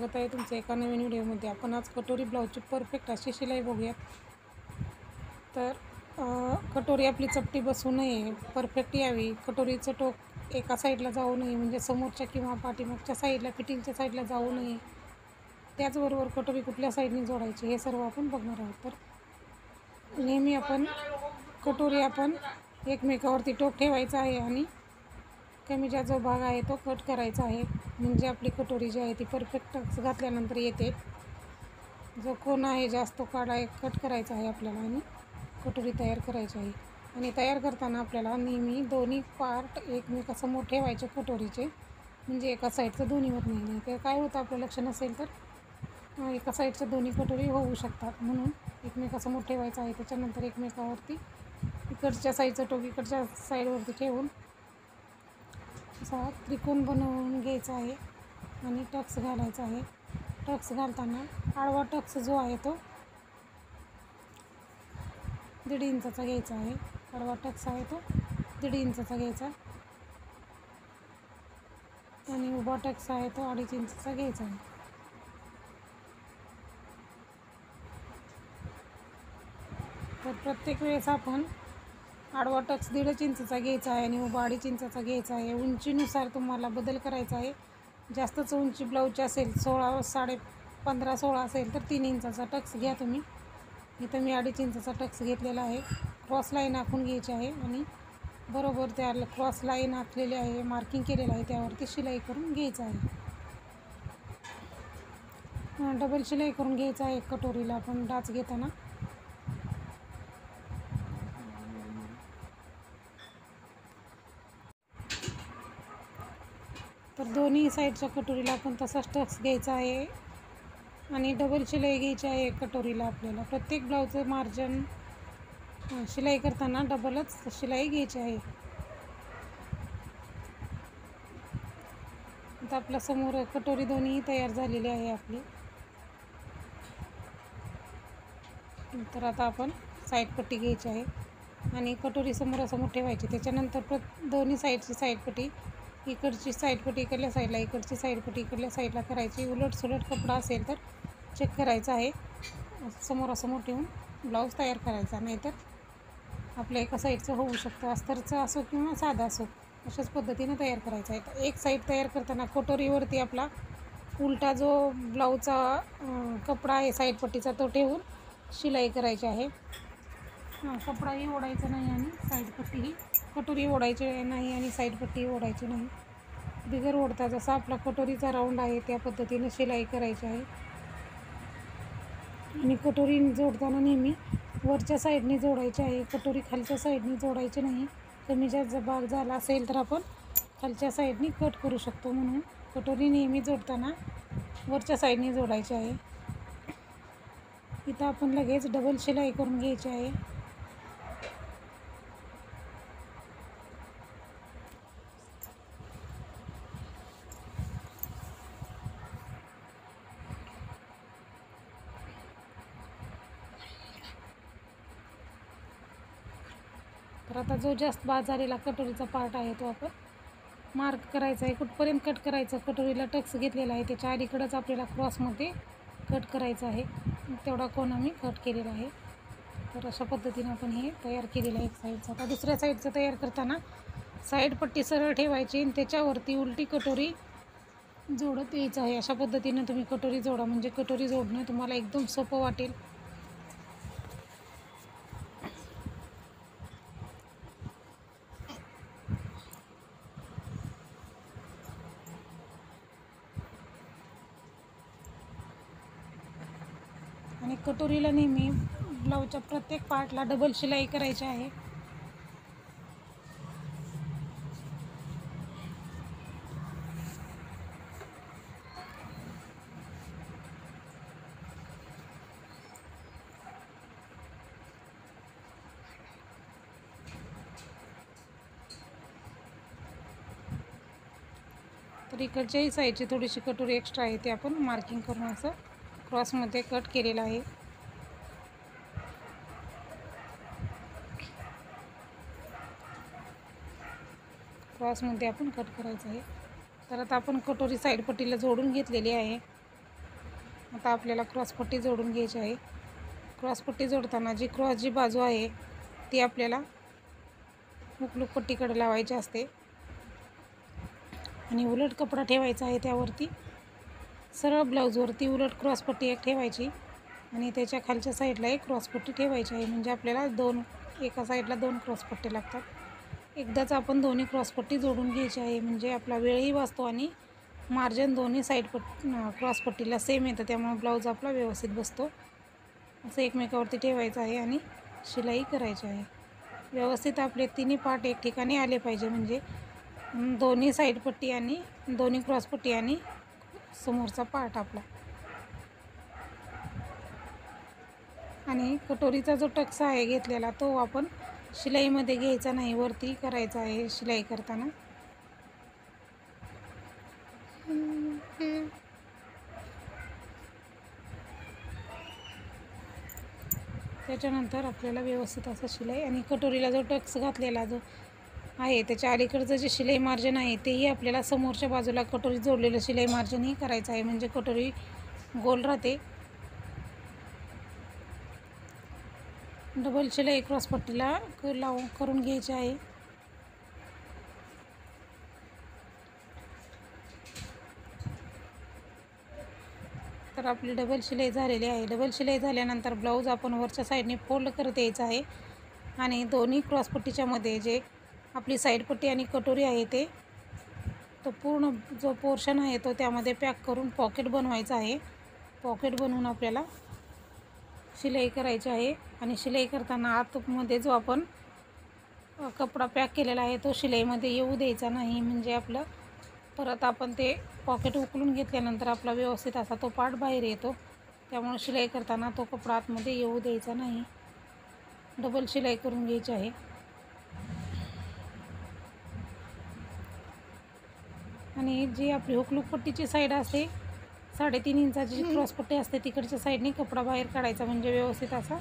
स्वागत आहे तुमचं एका नवीन व्हिडिओमध्ये। आपण आज कटोरी ब्लाऊजची परफेक्ट अशी शिलाई बघूयात। तर कटोरी आपली चपटी बसू नये, परफेक्ट यावी, कटोरीचं टोक एका साईडला जाऊ नये, म्हणजे समोरच्या किंवा पाठीमागच्या साईडला फिटिंगच्या साईडला जाऊ नये। त्याचबरोबर कटोरी कुठल्या साईडने जोडायची हे सर्व आपण बघणार आहोत। तर नेहमी आपण कटोरी एकमेकावरती टोक ठेवायचा आहे आणि कमीचा जो भाग आहे तो कट करायचा आहे, म्हणजे आपली कटोरी जी आहे ती परफेक्ट घातल्यानंतर येते। जो कोण आहे जास्त कट करायचा आहे आपल्याला आणि कटोरी तयार करायची आहे। आणि तयार करताना आपल्याला नेहमी दोन्ही पार्ट एकमेकासमोर ठेवायचे कटोरीचे, म्हणजे एका साईडचं दोन्ही होत नाही। तर काय होतं, आपलं लक्ष नसेल तर एका साईडच्या दोन्ही कटोरी होऊ शकतात, म्हणून एकमेकासमोर ठेवायचं आहे। त्याच्यानंतर एकमेकावरती इकडच्या साईडचं टोक इकडच्या साईडवरती ठेवून असा त्रिकोण बनवून घ्यायचा आहे आणि टक्स घालायचा आहे। टक्स घालताना आडवा टक्स जो आहे तो 1.5 इंचाचा घ्यायचा आहे। आडवा टक्स आहे तो 1.5 इंचाचा घ्यायचा आणि उभा टक्स आहे तो 2.5 इंचाचा घ्यायचा आहे। तर प्रत्येक वेळेस आपण आडवा टक्स 1.5 इंचाचा घ्यायचा आहे आणि उभा 2.5 इंचाचा घ्यायचा आहे। उंचीनुसार तुम्हाला बदल करायचा आहे। जास्तच उंची ब्लाऊजची असेल 15-16 असेल तर 3 इंचाचा टक्स घ्या तुम्ही। इथं मी 2.5 इंचाचा टक्स घेतलेला आहे। क्रॉस लाईन आखून घ्यायची आहे आणि बरोबर त्या क्रॉस लाईन आखलेली आहे, मार्किंग केलेलं आहे, त्यावरती शिलाई करून घ्यायचं आहे। डबल शिलाई करून घ्यायचं आहे कटोरीला आपण डाच घेताना। तर दोन्ही साईडच्या कटोरीला आपण तसाच टक्स घ्यायचा आहे आणि डबल शिलाई घ्यायची आहे कटोरीला। आपल्याला प्रत्येक ब्लाऊजचं मार्जिन शिलाई करताना डबलच शिलाई घ्यायची आहे। आता आपल्या समोर कटोरी दोन्ही तयार झालेली आहे आपली। तर आता आपण साईड पट्टी घ्यायची आहे आणि कटोरी समोरासमोर ठेवायची। त्याच्यानंतर दोन्ही साईडची साईड पट्टी, इकडची साईड पट्टी इकडल्या साईडला, इकडची साईड पट्टी इकडल्या साईडला करायची। उलट सुलट कपडा असेल तर चेक करायचा आहे, समोरासमोर ठेवून ब्लाऊज तयार करायचा, नाहीतर आपल्या एका साईडचं होऊ शकतं। अस्तरचं असो किंवा साधा असो, अशाच पद्धतीने तयार करायचं आहे। तर एक साईड तयार करताना कटोरीवरती आपला उलटा जो ब्लाऊजचा कपडा आहे साईड पट्टीचा तो ठेवून शिलाई करायची आहे। कपडाही ओढायचा नाही आणि साईड पट्टीही, कटोरी ओढायची नाही आणि साईड पट्टी ओढायची नाही, बिगर ओढता जसा आपला कटोरीचा राऊंड आहे त्या पद्धतीने शिलाई करायची आहे। आणि कटोरी जोडताना नेहमी वरच्या साईडने जोडायची आहे, कटोरी खालच्या साईडने जोडायची नाही। कमी जास्त भाग झाला असेल तर आपण खालच्या साईडने कट करू शकतो, म्हणून कटोरी नेहमी जोडताना वरच्या साईडने जोडायची आहे। इथं आपण लगेच डबल शिलाई करून घ्यायची आहे। तर आता जो जास्त बाद झालेला कटोरीचा पार्ट आहे तो आपण मार्क करायचा आहे, कुठपर्यंत कट करायचं। कटोरीला टक्स घेतलेला आहे त्याच्या अलीकडंच आपल्याला क्रॉसमध्ये कट करायचं आहे, तेवढा कोण आम्ही कट केलेला आहे। तर अशा पद्धतीने आपण हे तयार केलेलं आहे एक साईडचं। आता दुसऱ्या साईडचं तयार करताना साईड पट्टी सरळ ठेवायची आणि त्याच्यावरती उलटी कटोरी जोडत यायचं आहे। अशा पद्धतीने तुम्ही कटोरी जोडा, म्हणजे कटोरी जोडणं तुम्हाला एकदम सोपं वाटेल। आणि कटोरीला नेहमी ब्लाऊजच्या प्रत्येक पार्टला डबल शिलाई करायची आहे। तर इकडच्याही साईडची थोडीशी कटोरी एक्स्ट्रा आहे, ते आपण मार्किंग करून असं क्रॉसमध्ये कट केलेलं आहे। क्रॉसमध्ये आपण कट करायचं आहे। तर आता आपण कटोरी साईड पट्टीला जोडून घेतलेली आहे। आता आपल्याला क्रॉसपट्टी जोडून घ्यायची आहे. क्रॉसपट्टी जोडताना जी बाजू आहे ती आपल्याला हुकलूक पट्टीकडे लावायची असते आणि उलट कपडा ठेवायचा आहे. त्यावरती सरळ ब्लाऊजवरती उलट क्रॉसपट्टी एक ठेवायची आणि त्याच्या खालच्या साईडला एक क्रॉसपट्टी ठेवायची आहे. म्हणजे आपल्याला एका साईडला 2 क्रॉसपट्टी लागतात. एकदाच आपण दोन्ही क्रॉसपट्टी जोडून घ्यायची आहे. म्हणजे आपला वेळही वाचतो आणि मार्जिन दोन्ही साईड क्रॉसपट्टीला सेम येतं, त्यामुळे ब्लाऊज आपला व्यवस्थित बसतो. असं एकमेकावरती ठेवायचं आहे आणि शिलाई करायची आहे. व्यवस्थित आपले तिन्ही पार्ट एक ठिकाणी आले पाहिजे. म्हणजे दोन्ही साईड पट्टी आणि दोन्ही क्रॉसपट्टी आणि समोरचा पार्ट आपला. आणि कटोरीचा जो टक्सा आहे घेतलेला तो आपण शिलाईमध्ये घ्यायचा नाही, वरती करायचा आहे शिलाई करताना. त्याच्यानंतर आपल्याला व्यवस्थित असं शिलाई आणि कटोरीला जो टक्स घातलेला जो आहे त्याच्या अलीकडचं जे शिलाई मार्जिन आहे तेही आपल्याला समोरच्या बाजूला कटोरी जोडलेलं शिलाई मार्जिनही करायचं आहे. म्हणजे कटोरी गोल राहते. डबल शिलाई क्रॉसपट्टीला करून घ्यायची आहे. तर आपली डबल शिलाई झालेली आहे. डबल शिलाई झाल्यानंतर ब्लाऊज आपण वरच्या साईडने फोल्ड करत यायचं आहे आणि दोन्ही क्रॉसपट्टीच्या मध्ये जे आपली साईडपट्टी आणि कटोरी आहे तो पूर्ण जो पोर्शन आहे तो त्यामध्ये पॅक करून पॉकेट बनवायचं आहे. पॉकेट बनवून आपल्याला शिलाई करायची आहे आणि शिलाई करताना आतमध्ये जो आपण कपडा पॅक केलेला आहे तो शिलाईमध्ये येऊ द्यायचा नाही. म्हणजे आपलं परत आपण ते पॉकेट उकलून घेतल्यानंतर आपला व्यवस्थित असा तो पार्ट बाहेर येतो. त्यामुळे शिलाई करताना तो कपडा आतमध्ये येऊ द्यायचा नाही. डबल शिलाई करून घ्यायची आहे. आणि जी आपली हुकलूक पट्टीची साईड असते 3.5 इंचाची जी क्रॉसपट्टी असते तिकडच्या साईडने कपडा बाहेर काढायचा. म्हणजे व्यवस्थित असा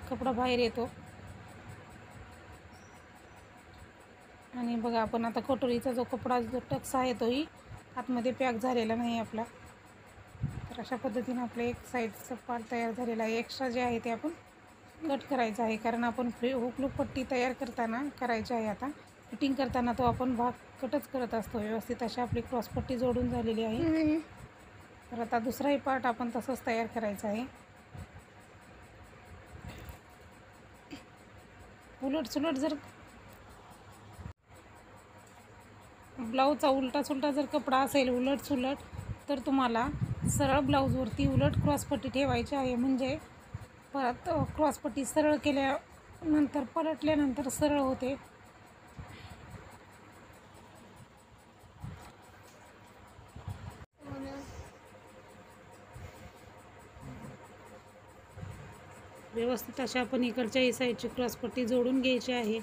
कपडा बाहेर येतो. आणि बघा आपण आता कटोरीचा जो कपडा जो टक्स आहे तोही आतमध्ये पॅक झालेला नाही आपला. तर अशा पद्धतीने आपलं एक साईडचं पार्ट तयार झालेला आहे. एक्स्ट्रा जे आहे ते आपण कट करायचं आहे, कारण आपण हुकलूक पट्टी तयार करताना करायची आहे. आता फिटिंग करताना तो आपण भाग कटच करत असतो. व्यवस्थित अशी आपली क्रॉसपट्टी जोडून झालेली आहे. तर आता दुसराही पार्ट आपण तसंच तयार करायचा आहे. उलट सुलट जर ब्लाऊजचा उलटा सुलटा जर कपडा असेल उलट सुलट तर तुम्हाला सरळ ब्लाऊजवरती उलट क्रॉसपट्टी ठेवायची आहे. म्हणजे परत क्रॉसपट्टी सरळ केल्यानंतर पलटल्यानंतर सरळ होते. व्यवस्थित अशा आपण इकडच्याही साईडची क्रॉसपट्टी जोडून घ्यायची आहे.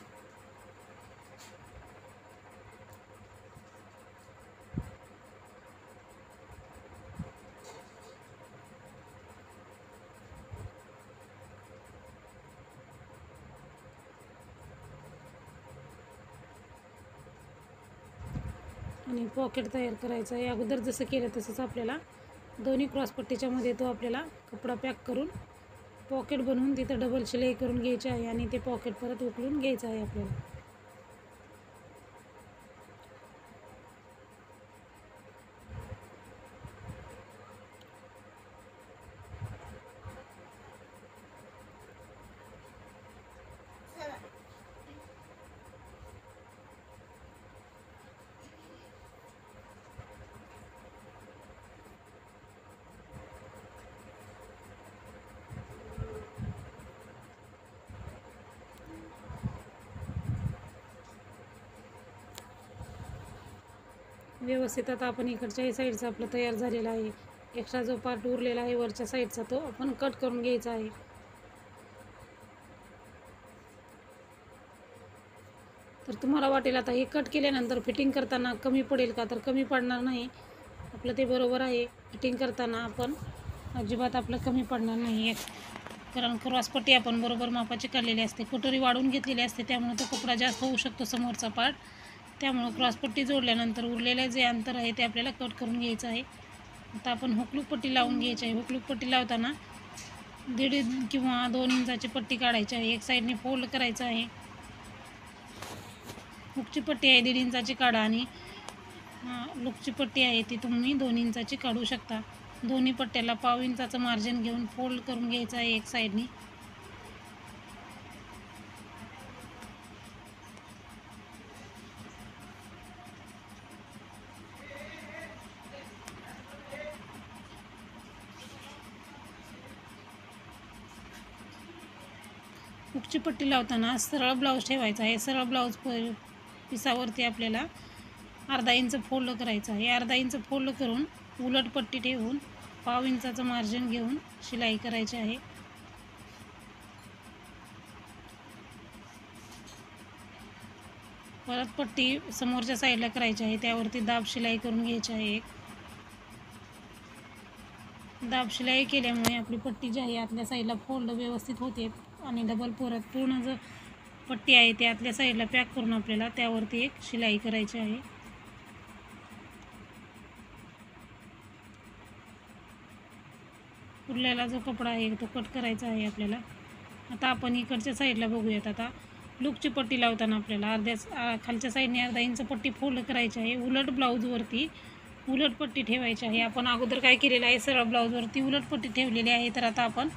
आणि पॉकेट तयार करायचं आहे. अगोदर जसं केलं तसंच आपल्याला दोन्ही क्रॉसपट्टीच्या मध्ये तो आपल्याला कपडा पॅक करून पॉकेट बनवून तिथं डबल शिलाई करून घ्यायची आहे आणि ते पॉकेट परत उकलून घ्यायचं आहे आपल्याला. व्यवस्थित आता आपण इकडच्याही साईडचा आपला तयार झालेला आहे. एक्स्ट्रा जो पार्ट उरलेला आहे वरच्या साईडचा तो आपण कट करून घ्यायचा आहे. तर तुम्हाला वाटेल आता हे कट केल्यानंतर फिटिंग करताना कमी पडेल का, तर कमी पडणार नाही. आपलं ते बरोबर आहे. फिटिंग करताना आपण अजिबात आपलं कमी पडणार नाही आहे, कारण क्रॉसपट्टी आपण बरोबर मापाची काढलेली असते. कटोरी वाढून घेतलेली असते त्यामुळे तो कपडा जास्त होऊ शकतो समोरचा पार्ट. त्यामुळं क्रॉसपट्टी जोडल्यानंतर उरलेलं जे अंतर आहे ते आपल्याला कट करून घ्यायचं आहे. आता आपण हुकलूक पट्टी लावून घ्यायची आहे. हुकलूक पट्टी लावताना 1.5 किंवा 2 इंचाची पट्टी काढायची आहे. एक साईडने फोल्ड करायचं आहे. हुकची पट्टी आहे 1.5 इंचाची काढा आणि लूकची पट्टी आहे ती तुम्ही 2 इंचाची काढू शकता. दोन्ही पट्ट्याला 1/2 इंचाचं मार्जिन घेऊन फोल्ड करून घ्यायचं आहे एक साईडने. हुकची पट्टी लावताना सरळ ब्लाऊज ठेवायचा आहे. सरळ ब्लाऊज पिसावरती आपल्याला 1/2 इंच फोल्ड करायचं आहे. 1/2 इंच फोल्ड करून उलट पट्टी ठेवून 1/2 इंचाचं मार्जिन घेऊन शिलाई करायची आहे. परत पट्टी समोरच्या साईडला करायची आहे. त्यावरती दाब शिलाई करून घ्यायची आहे. दाब शिलाई केल्यामुळे आपली पट्टी जी आहे आतल्या साईडला फोल्ड व्यवस्थित होते आणि डबल परत पूर्ण जो पट्टी आहे ती आतल्या साईडला पॅक करून आपल्याला त्यावरती एक शिलाई करायची आहे. उरलेला जो कपडा आहे तो कट करायचा आहे आपल्याला. आता आपण इकडच्या साईडला बघूयात. आता लूकची पट्टी लावताना आपल्याला खालच्या साईडने 1/2 इंच पट्टी फोल्ड करायची आहे. उलट ब्लाऊजवरती उलट पट्टी ठेवायची आहे. आपण अगोदर काय केलेलं आहे, सरळ ब्लाऊजवरती उलट पट्टी ठेवलेली आहे. तर आता आपण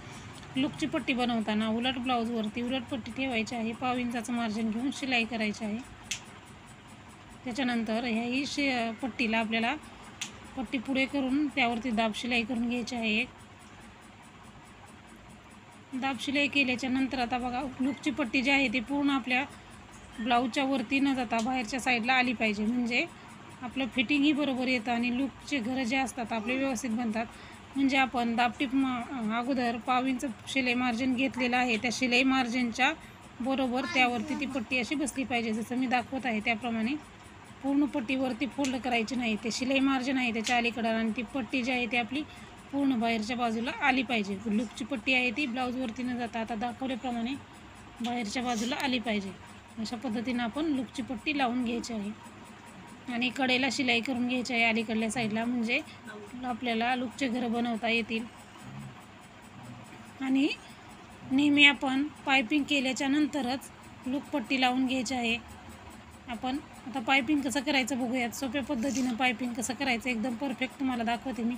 लूकची पट्टी बनवताना उलट ब्लाऊजवरती उलट पट्टी ठेवायची आहे. 1/2 इंचाचं मार्जिन घेऊन शिलाई करायची आहे. त्याच्यानंतर ह्याही पट्टीला आपल्याला पट्टी पुढे करून त्यावरती दाब शिलाई करून घ्यायची आहे. दाब शिलाई केल्याच्या नंतर आता बघा लूकची पट्टी जी आहे ती पूर्ण आपल्या ब्लाऊजच्या वरती न जाता बाहेरच्या साईडला आली पाहिजे. म्हणजे आपलं फिटिंगही बरोबर येतं आणि लूकचे घरं जे असतात आपले व्यवस्थित बनतात. म्हणजे आपण दाबटीप अगोदर 1/2 इंच शिलाई मार्जिन घेतलेलं आहे. त्या शिलाई मार्जिनच्या बरोबर त्यावरती ती पट्टी अशी बसली पाहिजे. जसं मी दाखवत आहे त्याप्रमाणे पूर्ण पट्टीवरती फोल्ड करायची नाही. ते शिलाई मार्जिन आहे त्याच्या अलीकडं आणि ती पट्टी जी आहे ती आपली पूर्ण बाहेरच्या बाजूला आली पाहिजे. लूकची पट्टी आहे ती ब्लाऊजवरती न जाता आता दाखवल्याप्रमाणे बाहेरच्या बाजूला आली पाहिजे. अशा पद्धतीनं आपण लूकची पट्टी लावून घ्यायची आहे आणि कडेला शिलाई करून घ्यायची आहे अलीकडल्या साईडला. म्हणजे आपल्याला लूकचे घरं बनवता येतील. आणि नेहमी आपण पायपिंग केल्याच्या नंतरच लूक पट्टी लावून घ्यायची आहे. आपण आता पायपिंग कसं करायचं बघूयात. सोप्या पद्धतीनं पायपिंग कसं करायचं एकदम परफेक्ट तुम्हाला दाखवते मी.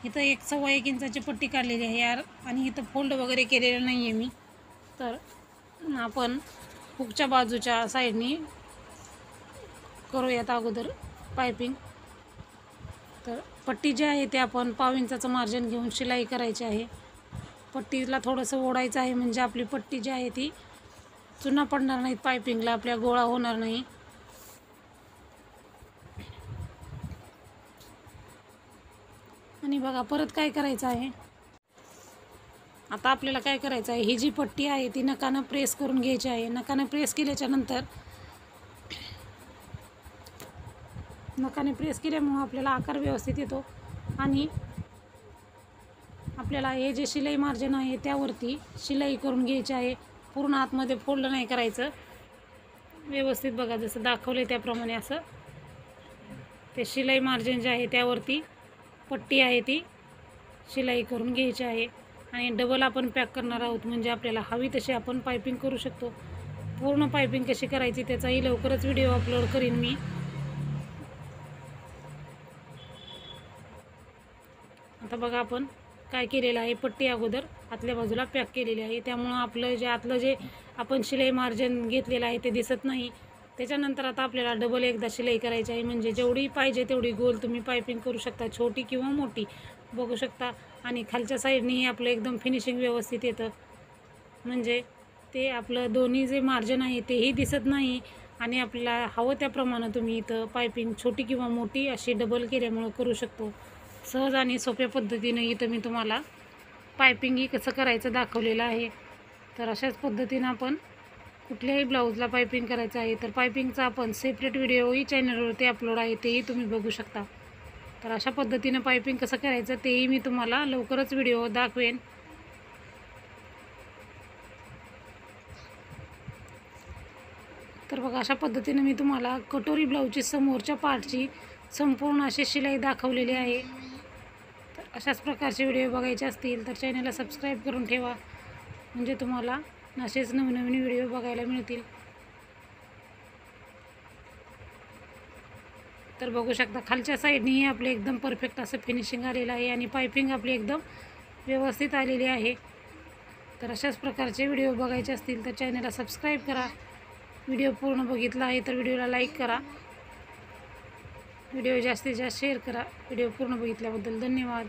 इथं 1.25 इंचाची पट्टी काढलेली आहे आणि इथं फोल्ड वगैरे केलेलं नाही आहे मी. तर आपण हुकच्या बाजूच्या साईडनी करूयात अगोदर पायपिंग. तर पट्टी जी आहे ते आपण 1/2 इंचाचं मार्जिन घेऊन शिलाई करायची आहे. पट्टीला थोडंसं ओढायचं आहे म्हणजे आपली पट्टी जी आहे ती चुना पडणार नाहीत, पायपिंगला आपल्या गोळा होणार नाही. आणि बघा परत काय करायचं आहे. आता आपल्याला काय करायचं आहे, ही जी पट्टी आहे ती नकानं प्रेस करून घ्यायची आहे. नकानं प्रेस केल्याच्या नंतर नकाने प्रेस केल्यामुळं आपल्याला आकार व्यवस्थित येतो आणि आपल्याला हे जे शिलाई मार्जिन आहे त्यावरती शिलाई करून घ्यायची आहे. पूर्ण आतमध्ये फोल्ड नाही करायचं. व्यवस्थित बघा जसं दाखवले त्याप्रमाणे असं ते शिलाई मार्जिन जे आहे त्यावरती पट्टी आहे ती शिलाई करून घ्यायची आहे. आणि डबल आपण पॅक करणार आहोत म्हणजे आपल्याला हवी तशी आपण पायपिंग करू शकतो. पूर्ण पायपिंग कशी करायची त्याचाही लवकरच व्हिडिओ अपलोड करीन मी. आता बघा आपण काय केलेलं आहे, पट्टी अगोदर आतल्या बाजूला पॅक केलेली आहे. त्यामुळं आपलं आतलं जे आपण शिलाई मार्जिन घेतलेलं आहे ते दिसत नाही. त्याच्यानंतर आता आपल्याला डबल एकदा शिलाई करायची आहे. म्हणजे जेवढी पाहिजे तेवढी गोल तुम्ही पायपिंग करू शकता, छोटी किंवा मोठी बघू शकता. आणि खालच्या साईडनेही आपलं एकदम फिनिशिंग व्यवस्थित येतं. म्हणजे ते आपलं दोन्ही जे मार्जिन आहे तेही दिसत नाही आणि आपल्याला हवं त्याप्रमाणे तुम्ही इथं पायपिंग छोटी किंवा मोठी अशी डबल केल्यामुळं करू शकतो. सहज आणि सोप्या पद्धतीनं इथं मी तुम्हाला पायपिंगही कसं करायचं दाखवलेलं आहे. तर अशाच पद्धतीनं आपण कुठल्याही ब्लाऊजला पायपिंग करायचं आहे. तर पायपिंगचा आपण सेपरेट व्हिडिओही चॅनलवरती अपलोड आहे, तेही तुम्ही बघू शकता. तर अशा पद्धतीनं पायपिंग कसं करायचं तेही मी तुम्हाला लवकरच व्हिडिओ दाखवेन. तर बघा अशा पद्धतीनं मी तुम्हाला कटोरी ब्लाऊजची समोरच्या पार्टची संपूर्ण अशी शिलाई दाखवलेली आहे. अशाच प्रकारचे व्हिडिओ बघायचे असतील तर चॅनलला सबस्क्राईब करून ठेवा, म्हणजे तुम्हाला असेच नवनवीन व्हिडिओ बघायला मिळतील. तर बघू शकता खालच्या साईडनेही आपले एकदम परफेक्ट असं फिनिशिंग आलेलं आहे आणि पायपिंग आपली एकदम व्यवस्थित आलेली आहे. तर अशाच प्रकारचे व्हिडिओ बघायचे असतील तर चॅनलला सबस्क्राईब करा. व्हिडिओ पूर्ण बघितला आहे तर व्हिडिओला लाईक करा. व्हिडिओ जास्तीत जास्त शेअर करा. व्हिडिओ पूर्ण बघितल्याबद्दल धन्यवाद.